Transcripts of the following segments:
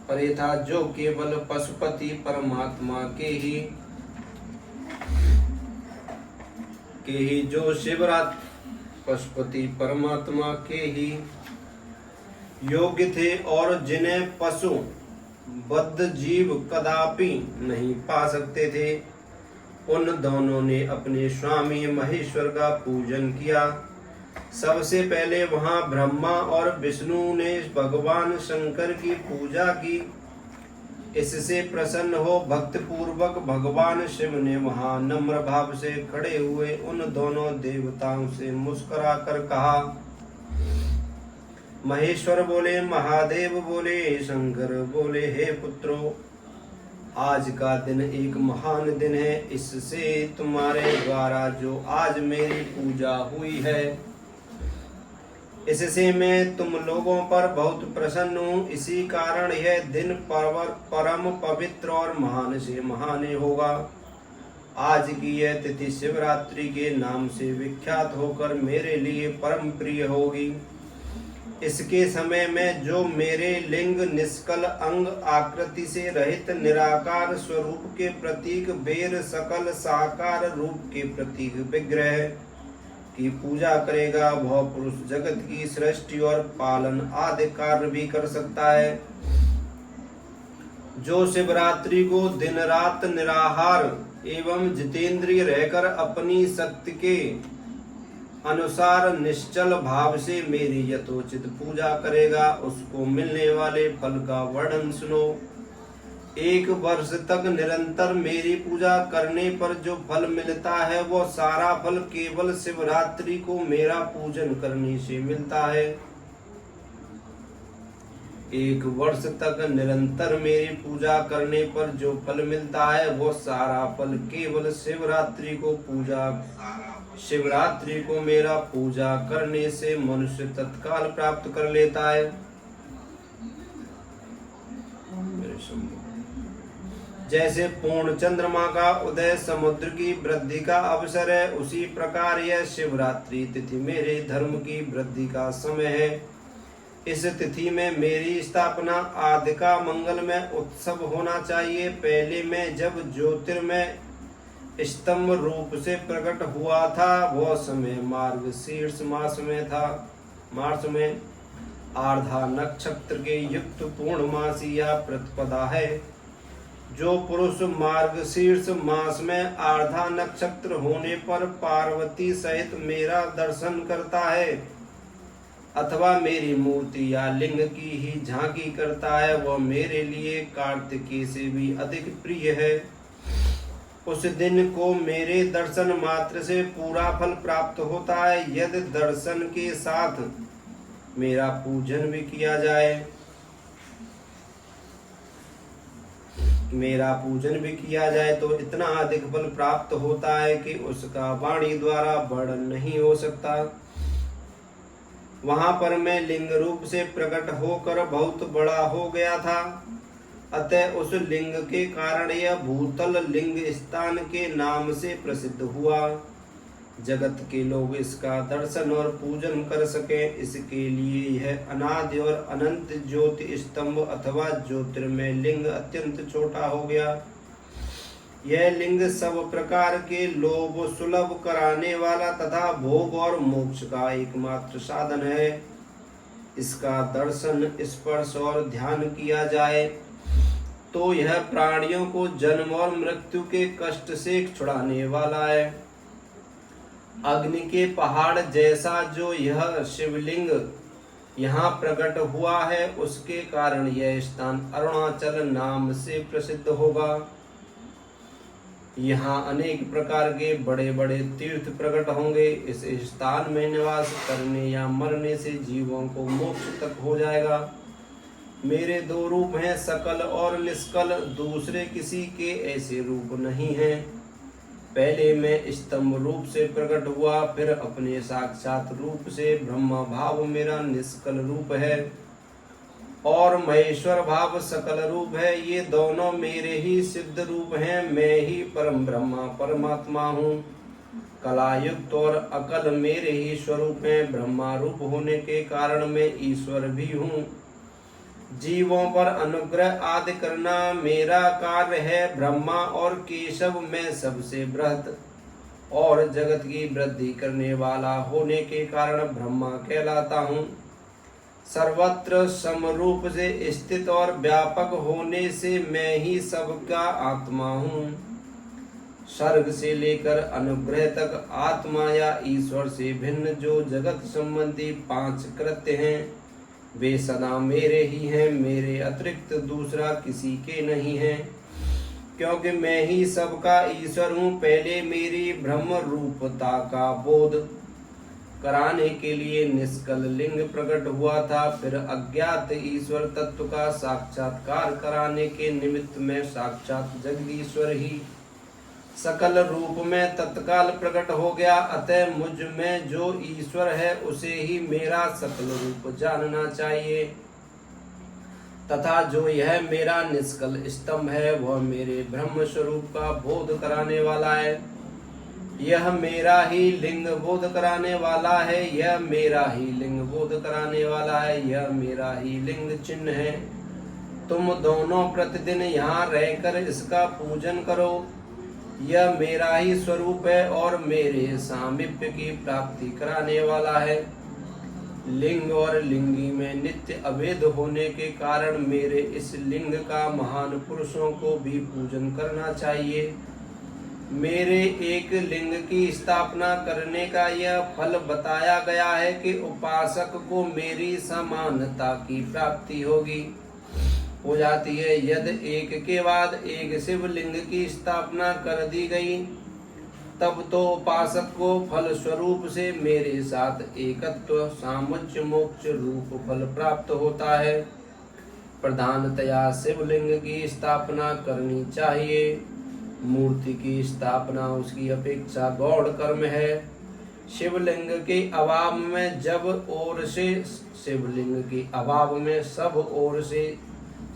परे था, जो केवल पशुपति परमात्मा के ही जो शिवरात्रि पशुपति परमात्मा के ही योग्य थे, और जिन्हें पशु बद्ध जीव कदापि नहीं पा सकते थे, उन दोनों ने अपने स्वामी महेश्वर का पूजन किया। सबसे पहले वहां ब्रह्मा और विष्णु ने भगवान शंकर की पूजा की। इससे प्रसन्न हो भक्त पूर्वक भगवान शिव ने वहां नम्र भाव से खड़े हुए उन दोनों देवताओं से मुस्कुरा कर कहा। महेश्वर बोले, महादेव बोले, शंकर बोले, हे पुत्रों, आज का दिन एक महान दिन है। इससे तुम्हारे द्वारा जो आज मेरी पूजा हुई है, इससे मैं तुम लोगों पर बहुत प्रसन्न हूँ। इसी कारण यह दिन परम पवित्र और महान से महान होगा। आज की यह तिथि शिवरात्रि के नाम से विख्यात होकर मेरे लिए परम प्रिय होगी। इसके समय में जो मेरे लिंग, निष्कल अंग, आकृति से रहित निराकार स्वरूप के प्रतीक बेर, सकल साकार रूप के प्रतीक विग्रह की पूजा करेगा, वह पुरुष जगत की सृष्टि और पालन आदि कार्य भी कर सकता है। जो शिवरात्रि को दिन रात निराहार एवं जितेंद्रिय रहकर अपनी शक्ति के अनुसार निश्चल भाव से मेरी यथोचित पूजा करेगा, उसको मिलने वाले फल का वर्णन सुनो। 1 वर्ष तक निरंतर मेरी पूजा करने पर जो फल मिलता है, वो सारा फल केवल शिवरात्रि को मेरा पूजन करने से मिलता है। 1 वर्ष तक निरंतर मेरी पूजा करने पर जो फल मिलता है, वो सारा फल केवल शिवरात्रि को मेरा पूजा करने से मनुष्य तत्काल प्राप्त कर लेता है। जैसे पूर्ण चंद्रमा का उदय समुद्र की वृद्धि का अवसर है, उसी प्रकार यह शिवरात्रि तिथि मेरे धर्म की वृद्धि का समय है। इस तिथि में मेरी स्थापना आदि का मंगलमय उत्सव होना चाहिए। पहले में जब ज्योतिर्मय स्तंभ रूप से प्रकट हुआ था, वह समय मार्गशीर्ष मास में आर्धा नक्षत्र के युक्त पूर्णमासी या प्रतिपदा है। जो पुरुष मार्गशीर्ष मास में आर्धा नक्षत्र होने पर पार्वती सहित मेरा दर्शन करता है अथवा मेरी मूर्ति या लिंग की ही झांकी करता है, वह मेरे लिए कार्तिकेय से भी अधिक प्रिय है। उस दिन को मेरे दर्शन मात्र से पूरा फल प्राप्त होता है। यदि दर्शन के साथ मेरा पूजन भी किया जाए तो इतना अधिक फल प्राप्त होता है कि उसका वाणी द्वारा वर्णन नहीं हो सकता। वहां पर मैं लिंग रूप से प्रकट होकर बहुत बड़ा हो गया था, अतः उस लिंग के कारण यह भूतल लिंग स्थान के नाम से प्रसिद्ध हुआ। जगत के लोग इसका दर्शन और पूजन कर सके, इसके लिए यह अनादि और अनंत ज्योति स्तंभ अथवा ज्योतिर्मय लिंग अत्यंत छोटा हो गया। यह लिंग सब प्रकार के लोभ सुलभ कराने वाला तथा भोग और मोक्ष का एकमात्र साधन है। इसका दर्शन, स्पर्श और ध्यान किया जाए तो यह प्राणियों को जन्म और मृत्यु के कष्ट से छुड़ाने वाला है। अग्नि के पहाड़ जैसा जो यह शिवलिंग यहाँ प्रकट हुआ है, उसके कारण यह स्थान अरुणाचल नाम से प्रसिद्ध होगा। यहाँ अनेक प्रकार के बड़े बड़े तीर्थ प्रकट होंगे। इस स्थान में निवास करने या मरने से जीवों को मोक्ष तक हो जाएगा। मेरे 2 रूप हैं, सकल और निष्कल, दूसरे किसी के ऐसे रूप नहीं हैं। पहले मैं स्तंभ रूप से प्रकट हुआ, फिर अपने साक्षात रूप से ब्रह्मा भाव मेरा निष्कल रूप है और महेश्वर भाव सकल रूप है। ये दोनों मेरे ही सिद्ध रूप हैं। मैं ही परम ब्रह्मा परमात्मा हूँ। कलायुक्त और अकल मेरे ही स्वरूप हैं। ब्रह्मा रूप होने के कारण मैं ईश्वर भी हूँ। जीवों पर अनुग्रह आदि करना मेरा कार्य है। ब्रह्मा और केशव में सबसे बृहत और जगत की वृद्धि करने वाला होने के कारण ब्रह्मा कहलाता हूँ। सर्वत्र समरूप से स्थित और व्यापक होने से मैं ही सबका आत्मा हूँ। स्वर्ग से लेकर अनुग्रह तक आत्मा या ईश्वर से भिन्न जो जगत संबंधी 5 कृत्य हैं वे सदा मेरे ही हैं। मेरे अतिरिक्त दूसरा किसी के नहीं है, क्योंकि मैं ही सबका ईश्वर हूँ। पहले मेरी ब्रह्म रूपता का बोध कराने के लिए निष्कल लिंग प्रकट हुआ था। फिर अज्ञात ईश्वर तत्व का साक्षात्कार कराने के निमित्त में साक्षात जगदीश्वर ही सकल रूप में तत्काल प्रकट हो गया। अतः मुझ में जो ईश्वर है उसे ही मेरा सकल रूप जानना चाहिए, तथा जो यह मेरा निष्कल स्तंभ है वह मेरे ब्रह्म स्वरूप का बोध कराने वाला है। यह मेरा ही लिंग बोध कराने वाला है। यह मेरा ही लिंग बोध कराने वाला है। यह मेरा ही लिंग चिन्ह है। तुम दोनों प्रतिदिन यहाँ रहकर इसका पूजन करो। यह मेरा ही स्वरूप है और मेरे सामीप्य की प्राप्ति कराने वाला है। लिंग और लिंगी में नित्य अभेद होने के कारण मेरे इस लिंग का महान पुरुषों को भी पूजन करना चाहिए। मेरे एक लिंग की स्थापना करने का यह फल बताया गया है कि उपासक को मेरी समानता की प्राप्ति हो जाती है। यदि एक के बाद एक शिवलिंग की स्थापना कर दी गई तब तो उपासक को फल स्वरूप से मेरे साथ एकत्व सामुच्य मोक्ष रूप फल प्राप्त होता है। प्रधानतया शिवलिंग की स्थापना करनी चाहिए। मूर्ति की स्थापना उसकी अपेक्षा गौण कर्म है। शिवलिंग के अभाव में सब ओर से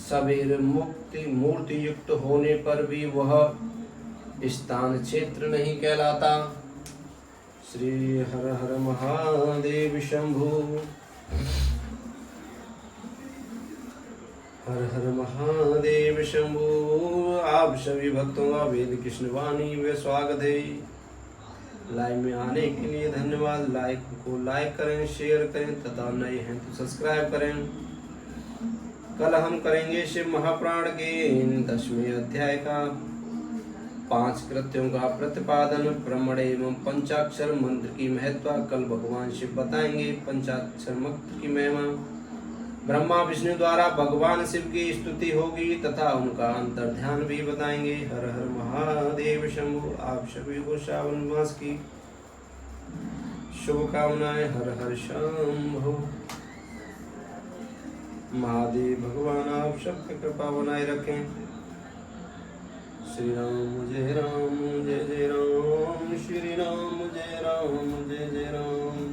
सबेर मूर्ति युक्त होने पर भी वह स्थान क्षेत्र नहीं कहलाता। श्री हर हर महादेव शंभु। हर हर महादेव शंभु। आप सभी भक्तों का वेद कृष्ण वाणी में स्वागत है। लाइव में आने के लिए धन्यवाद। लाइक को लाइक करें, शेयर करें तथा नए हैं तो सब्सक्राइब करें। कल हम करेंगे शिव महापुराण के 10वें अध्याय का 5 कृत्यों का प्रतिपादन, प्रमण एवं पंचाक्षर मंत्र की महत्ता। कल भगवान शिव बताएंगे पंचाक्षर मंत्र की महिमा। ब्रह्मा विष्णु द्वारा भगवान शिव की स्तुति होगी तथा उनका अंतर ध्यान भी बताएंगे। हर हर महादेव शंभु। आप सभी को श्रावण मास की शुभकामनाएं। हर हर शंभु। महादेव भगवान आप सबकी कृपा बनाए रखें। श्री राम जय राम जय जय राम। श्री राम जय राम जय जय राम।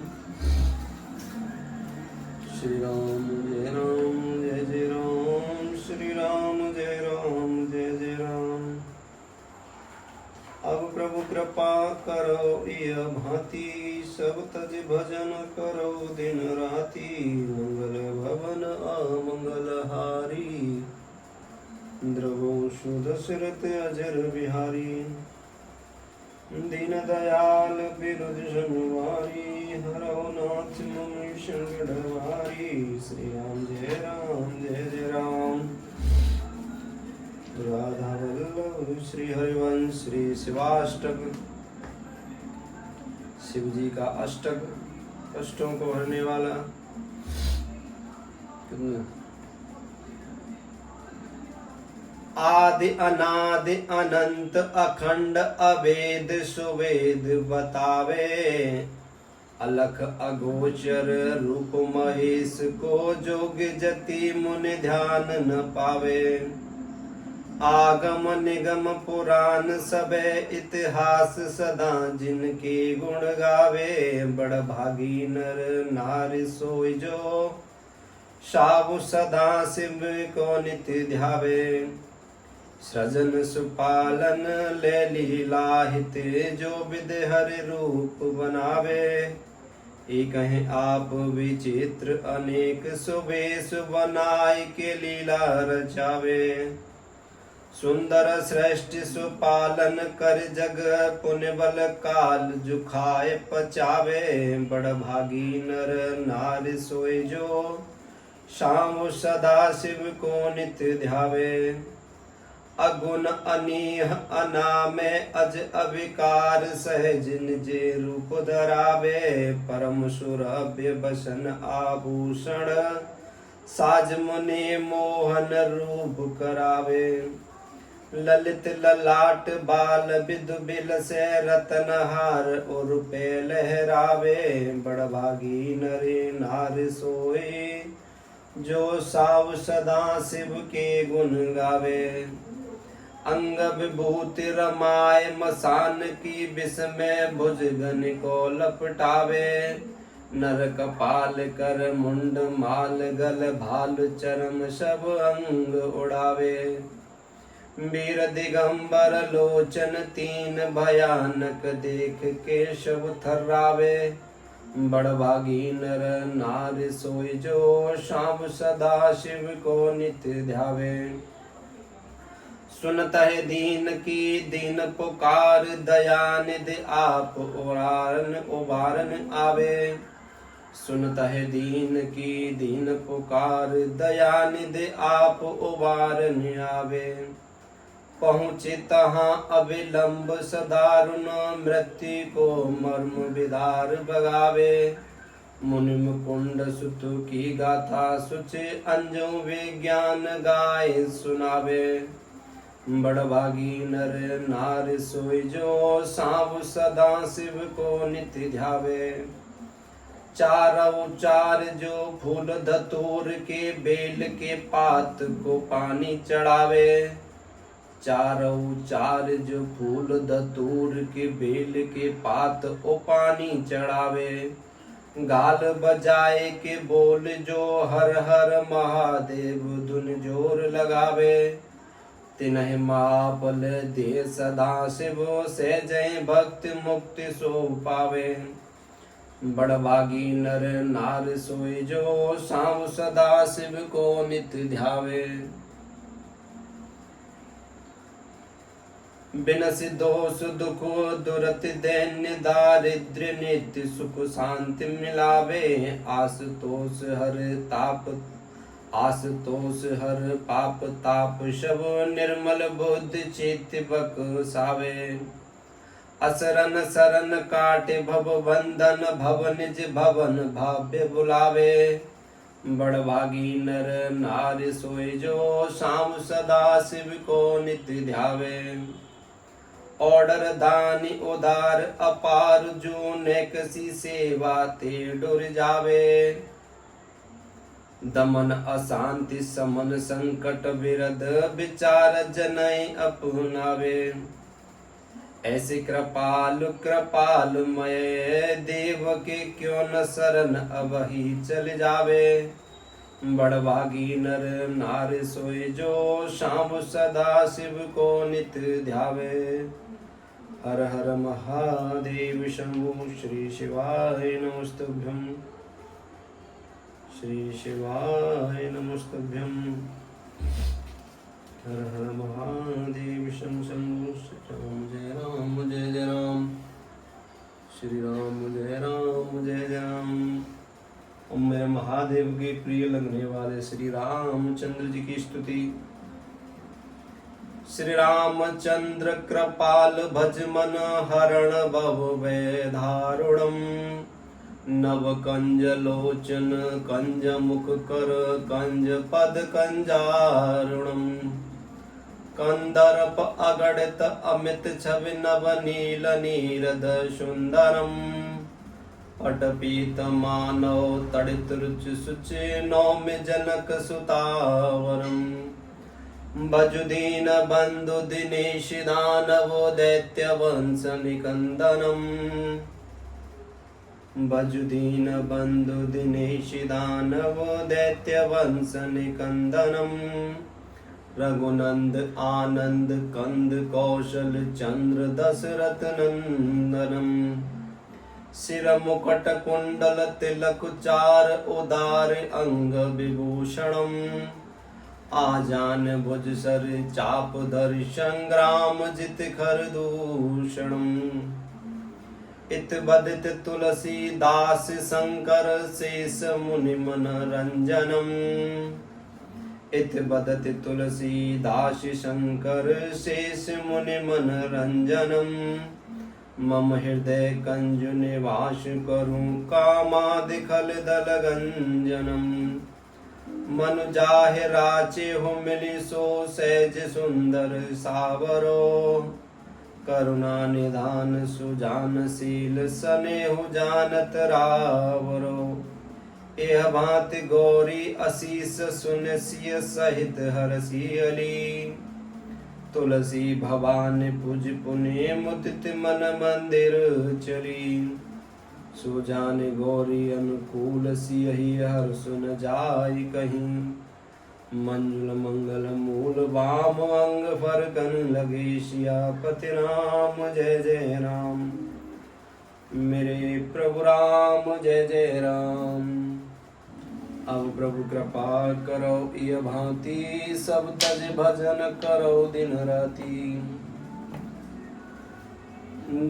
श्री राम जय राम जय जय राम। श्री राम जय राम जय जय राम। अब प्रभु कृपा करो यह भांति, सब तज भजन करो दिन राति। मंगल भवन अमंगल हारी, द्रवो शुद्ध सिरत अजर बिहारी। दीन दयाल बिरुद संवारी, हरो नाथ मुनि संकट हारी। श्री राम जय राम जय जय राम। राधा वल्लभ श्री हरिवंश श्री शिवाष्टक। शिव जी का अष्टक कष्टों को हरने वाला। आदि अनादि अनंत अखंड अभेद सुवेद बतावे। अलख अगोचर रूप महेश को जोग जति मुनि ध्यान न पावे। आगम निगम पुराण सबे इतिहास सदा जिनके गुण गावे। बड़ भागी नर नारी सोई जो सावु सदा शिव को नित्य ध्यावे। सृजन सुपालन ले लीला हित जो विद हरि रूप बनावे। एक हैं आप विचित्र अनेक सुबेश बनाय के लीला रचावे। सुंदर श्रेष्ठ सुपालन कर जग पुण्य बल काल जुखाए पचावे। बड़ भागी नर नार सोए जो शाम सदा शिव को नित्य ध्यावे। अगुण अनीह अनामे अज अविकार सहज निजे रूप धरावे। परम सुरभ्य बसन आभूषण साज मुनि मोहन रूप करावे। ललित ललाट बाल विदु बिल से रतनहार और पे लहरावे। बड़ भागी नरे नार सोए जो साव सदा शिव के गुण गावे। अंग विभूति रमाय मसान की विस्मय भुजगन को लपटावे। नर कपाल कर मुंड माल गल भाल चरम सब अंग उड़ावे। वीर दिगंबर लोचन तीन भयानक देख के शव थर्रावे। बड़ भागी नर नार सोई जो शाम सदा शिव को नित्य ध्यावे। सुनत है दीन की दीन पुकार दया निधि आप उबारन आवे। सुनत है दीन की दीन पुकार दया निधि आप उबारन आवे। पहुँचे तहाँ अविलंब सदारुण मृत्यु को मर्म विदार बगावे। मुनि मुकुंद सुत की गाथा सुच अंजो विज्ञान गाय सुनावे। बड़ भागी नर नार सोई जो साव सदा शिव को नित्य ध्यावे। चारों चार जो फूल धतूर के बेल के पात को पानी चढ़ावे। चारों चार जो फूल धतूर के बेल के पात ओ पानी चढ़ावे। गाल बजाए के बोल जो हर हर महादेव धुन जोर लगावे। तिन्ह महाबल दे सदा शिव से जय भक्त मुक्ति सो पावे। बड़ भागी नर नार सोए जो शाम सदा शिव को नित्य ध्यावे। बिनसि दोष दुख दुरति दैन्य दारिद्र्य नित्य सुख शांति मिलावे। आशुतोष हर ताप आशुतोष हर पाप ताप शब निर्मल बुद्धि चित्त बकसावे। असरन सरन काटे भव बंधन भव निज भवन भाव्य बुलावे। बड़ भागी नर नार सोए जो शाम सदा शिव को नित्य ध्यावे। ऑर्डर दानी उदार अपार जो नेकसी सेवा ते डुर जावे। दमन अशांति समन संकट विरद विचार जनय अपनावे। ऐसे कृपालु कृपालुमय देव के क्यों न शरण अबही चल जावे। बड़ भागी नर नार सोए जो शाम सदा शिव को नित्य ध्यावे। हर हर महादेव शंभु श्री शिवाय नमस्तुभ्यं। श्री शिवाय नमस्तुभ्यं। हर हर महादेव शंभु जय राम जय जय राम। श्री राम जय राम जय जय राम। ओम मेरे महादेव के प्रिय लगने वाले श्री रामचंद्र जी की स्तुति। श्री रामचंद्र कृपाल भज मन हरण भव वैधारुणम। नव कंज लोचन कंज मुख कर कंज पद कंजारुणम। कंदर्प अगणित अमित छवि नव नील नीरद सुंदरम। पटपीत मानव तड़ित रुच सुचे नौमि जनक सुतावरम। भजुदीन बंधु दिनेश दानवो दैत्य वंश निकंदनम। भजुदीन बंधु दिनेश दानवो दैत्य वंश निकंदनम। रघुनंद आनंद कंद कौशल चंद्र दशरथ नंदनम। सिर मुकुट कुंडल तिलक चार उदार अंग विभूषणम आजान भुज सर चाप धर संग्राम जित खर दूषणम इत बदित तुलसी दास शंकर शेष मुनि मन रंजनम इत बदति तुलसी दास शंकर शेष मुनि मन रंजनम मम हृदय कंज निवास करूं कामादि खल दल गंजनम मनु जाहे राचे हो मिली सो सहज सुंदर सावरो करुणा निधान सुजानशील स्नेहु जानत रावरो एह भांति गौरी असीस सुनसिय सहित हरसियली तुलसी भवानी पूज पुण्य मुदित मन मंदिर चली सुजान गौरी अनुकूल सियहि हर सुन जाय कहीं मंजुल मंगल मूल वाम अंग फरकन लगे सियापति राम जय जय राम मेरे प्रभु राम जय जय राम। अब प्रभु कृपा करो इह भांति सब तज भजन करो दिन राति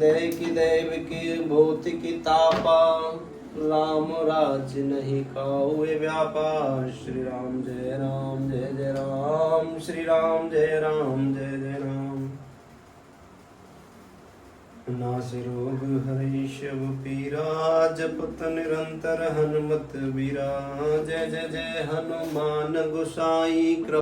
देकी देव की भूति की तापा राम राज नहीं खाओ व्यापार श्री राम जय जय राम श्री राम जय जय राम नास रोग हरि शिव पीरा जपत निरंतर हनुमत बीरा जय जय जय हनुमान गोसाई।